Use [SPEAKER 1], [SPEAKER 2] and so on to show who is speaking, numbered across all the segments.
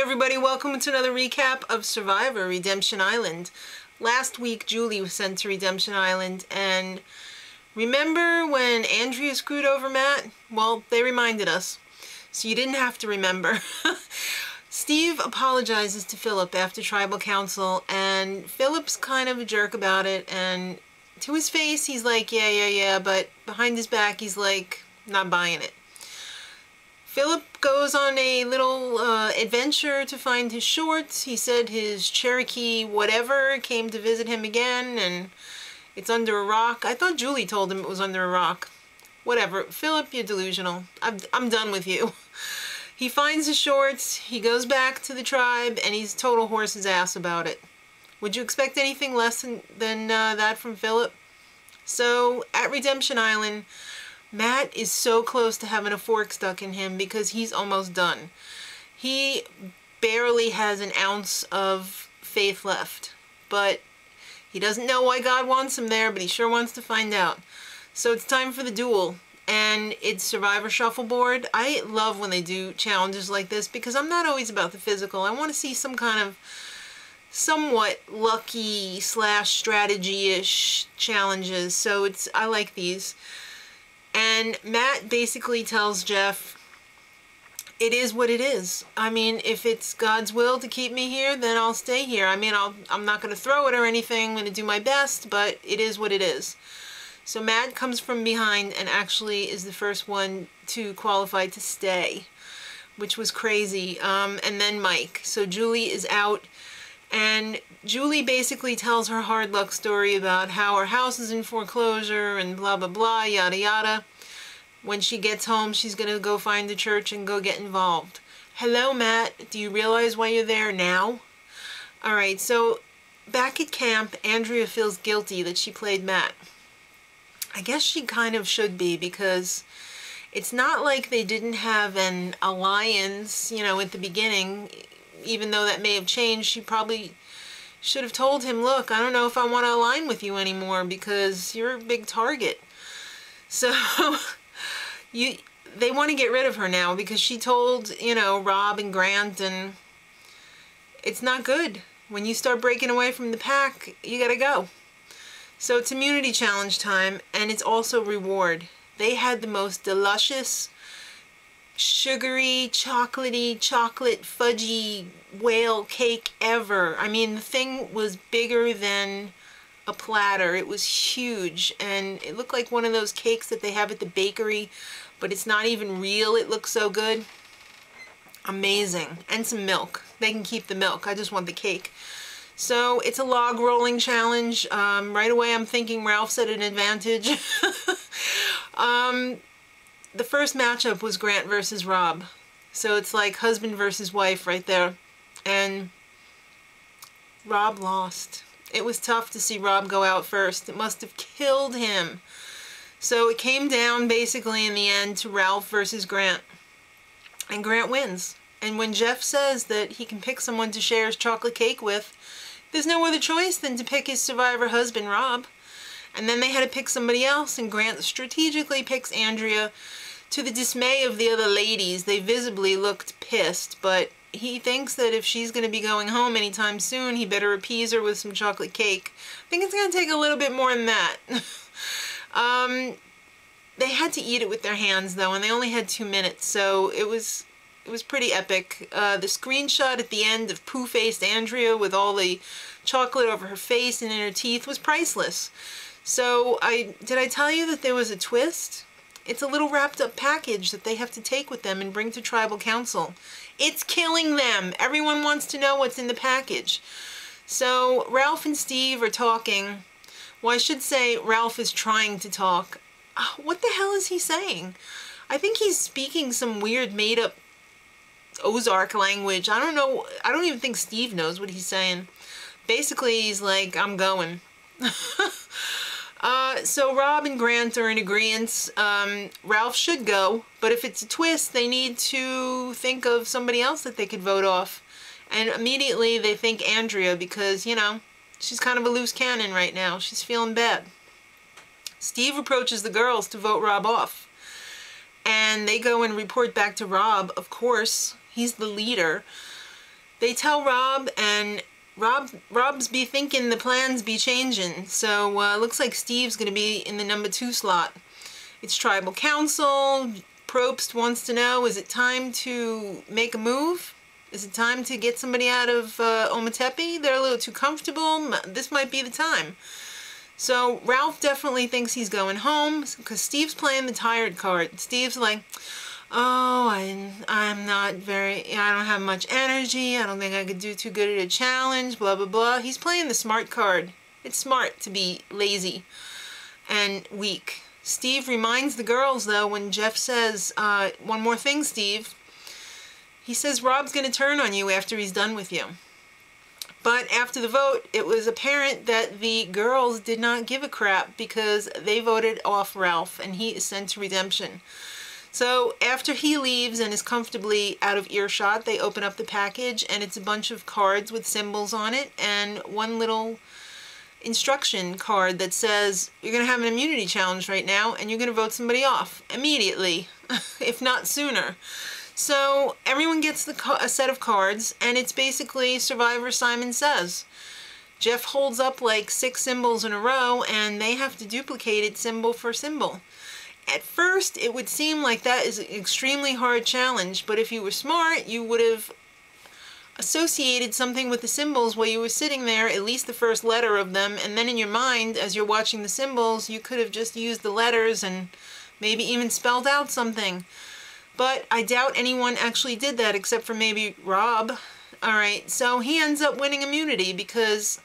[SPEAKER 1] everybody, welcome to another recap of Survivor Redemption Island. Last week Julie was sent to Redemption Island, and remember when Andrea screwed over Matt? Well, they reminded us, so you didn't have to remember. Steve apologizes to Philip after tribal council, and Philip's kind of a jerk about it, and to his face he's like, yeah, but behind his back he's like, not buying it. Philip goes on a little adventure to find his shorts. He said his Cherokee whatever came to visit him again, and it's under a rock. I thought Julie told him it was under a rock. Whatever. Philip, you're delusional. I'm done with you. He finds his shorts, he goes back to the tribe, and he's total horse his ass about it. Would you expect anything less than that from Philip? So, at Redemption Island, Matt is so close to having a fork stuck in him because he's almost done. He barely has an ounce of faith left, but he doesn't know why God wants him there, but he sure wants to find out. So it's time for the duel, and it's Survivor Shuffleboard. I love when they do challenges like this because I'm not always about the physical. I want to see some kind of somewhat lucky / strategy-ish challenges, so I like these. And Matt basically tells Jeff, it is what it is. I mean, if it's God's will to keep me here, then I'll stay here. I mean, I'm not going to throw it or anything. I'm going to do my best, but it is what it is. So Matt comes from behind and actually is the first one to qualify to stay, which was crazy. And then Mike. So Julie is out, and Julie basically tells her hard luck story about how her house is in foreclosure and blah, blah, blah, yada, yada. When she gets home, she's going to go find the church and go get involved. Hello, Matt. Do you realize why you're there now? Alright, so back at camp, Andrea feels guilty that she played Matt. I guess she kind of should be, because it's not like they didn't have an alliance, you know, at the beginning. Even though that may have changed, she probably should have told him, look, I don't know if I want to align with you anymore because you're a big target. So they want to get rid of her now because she told, you know, Rob and Grant, and it's not good. When you start breaking away from the pack, you gotta go. So it's immunity challenge time, and it's also reward. They had the most delicious, sugary, chocolatey, chocolate fudgy whale cake ever. I mean, the thing was bigger than a platter. It was huge, and it looked like one of those cakes that they have at the bakery, but it's not even real. It looks so good. Amazing. And some milk. They can keep the milk. I just want the cake. So it's a log rolling challenge. Right away I'm thinking Ralph's at an advantage. The first matchup was Grant versus Rob. So it's like husband versus wife right there. And Rob lost. It was tough to see Rob go out first. It must have killed him. So it came down basically in the end to Ralph versus Grant. And Grant wins. And when Jeff says that he can pick someone to share his chocolate cake with, there's no other choice than to pick his survivor husband, Rob. And then they had to pick somebody else, and Grant strategically picks Andrea, to the dismay of the other ladies. They visibly looked pissed, but he thinks that if she's going to be going home anytime soon, he better appease her with some chocolate cake. I think it's going to take a little bit more than that. They had to eat it with their hands, though, and they only had 2 minutes, so it was pretty epic. The screenshot at the end of poo-faced Andrea with all the chocolate over her face and in her teeth was priceless. So did I tell you that there was a twist? It's a little wrapped up package that they have to take with them and bring to tribal council. It's killing them. Everyone wants to know what's in the package. So Ralph and Steve are talking. Well, I should say Ralph is trying to talk. What the hell is he saying? I think he's speaking some weird made-up Ozark language. I don't know. I don't even think Steve knows what he's saying. Basically, he's like, I'm going. So Rob and Grant are in agreement. Ralph should go, but if it's a twist, they need to think of somebody else that they could vote off. And immediately they think Andrea because, you know, she's kind of a loose cannon right now. She's feeling bad. Steve approaches the girls to vote Rob off. And they go and report back to Rob, of course. He's the leader. They tell Rob, and Rob's be thinking the plans be changing. So looks like Steve's going to be in the number 2 slot. It's tribal council. Probst wants to know, is it time to make a move? Is it time to get somebody out of Ometepe? They're a little too comfortable. This might be the time. So Ralph definitely thinks he's going home because Steve's playing the tired card. Steve's like, oh, I'm not I don't have much energy. I don't think I could do too good at a challenge, blah, blah, blah. He's playing the smart card. It's smart to be lazy and weak. Steve reminds the girls, though, when Jeff says, one more thing, Steve. He says Rob's going to turn on you after he's done with you. But after the vote, it was apparent that the girls did not give a crap because they voted off Ralph and he is sent to redemption. So after he leaves and is comfortably out of earshot, they open up the package and it's a bunch of cards with symbols on it and one little instruction card that says you're going to have an immunity challenge right now and you're going to vote somebody off immediately, if not sooner. So everyone gets a set of cards, and it's basically Survivor Simon Says. Jeff holds up like 6 symbols in a row, and they have to duplicate it symbol for symbol. At first, it would seem like that is an extremely hard challenge, but if you were smart, you would have associated something with the symbols while you were sitting there, at least the first letter of them, and then in your mind, as you're watching the symbols, you could have just used the letters and maybe even spelled out something. But I doubt anyone actually did that except for maybe Rob. Alright, so he ends up winning immunity because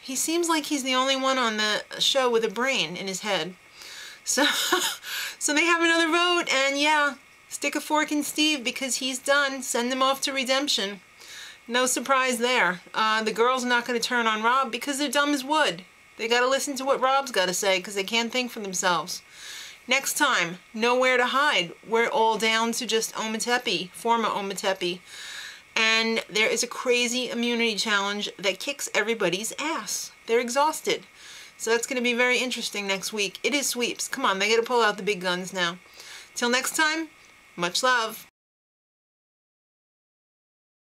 [SPEAKER 1] he seems like he's the only one on the show with a brain in his head. So, so they have another vote, and yeah, stick a fork in Steve because he's done. Send him off to redemption. No surprise there. The girls are not going to turn on Rob because they're dumb as wood. They got to listen to what Rob's got to say because they can't think for themselves. Next time, nowhere to hide. We're all down to just Ometepe, former Ometepe. And there is a crazy immunity challenge that kicks everybody's ass. They're exhausted. So that's going to be very interesting next week. It is sweeps. Come on, they got to pull out the big guns now. Till next time, much love.